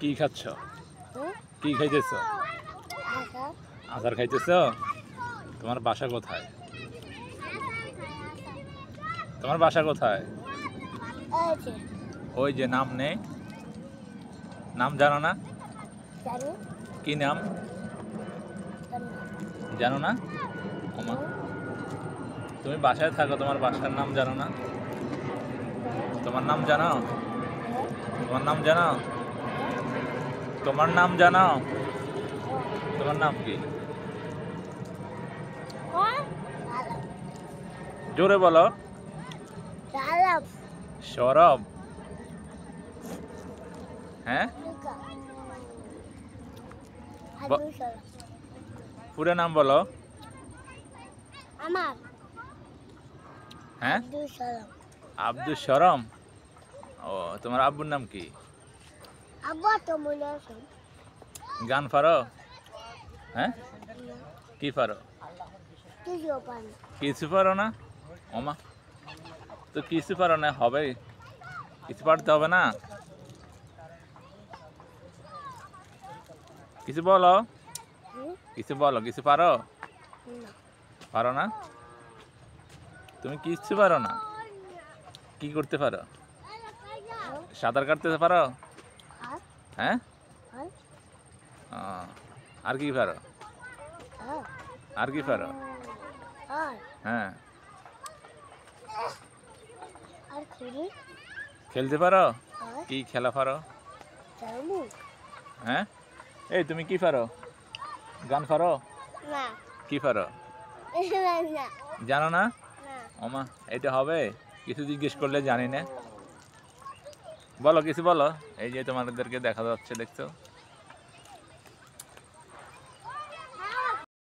কি খাচ্ছ? কি খাইতেছ? আচার খাইতেছ? তোমার বাসা কোথায়? তোমার বাসা কোথায়? ওই যে নাম নেই, নাম জানো না? কি নাম জানো না? ওমা, তুমি বাসায় থাকো, তোমার বাসার নাম জানো না? তোমার নাম জানো? তোমার নাম জানো? তোমার নাম জানো? তোমার নাম কি? জোরে বলো। সৌরভ। হ্যাঁ, পুরো নাম বলো। আমার হ্যাঁ, আব্দুল শরম। ও, তোমার আব্বুর নাম কি? আব্বা তো মনে আছে গান পারো? হ্যাঁ, কি পারো? তুইও পানি কিছু পারো না? ওমা, তো কিছু পারো না, হবে কিছু পারতে হবে না? কিছু বলো, কিছু বলো, কিছু পারো? পারো না? তুমি কিচ্ছু পারো না? কি করতে পারো? সাঁতার কাটতে পারো? হ্যাঁ, ও, আর কি পারো? আর কি পারো? হ্যাঁ, আর খেলি খেলতে পারো? কি খেলা পারো? হ্যাঁ, এই তুমি কি পারো? গান পারো? না কি পারো? না জানো না? না ওমা, এটা হবে? কিছু জিজ্ঞেস করলে জানি না। বলো, কিছু বলো। এই যে তোমাদেরকে দেখা যাচ্ছে, দেখছো?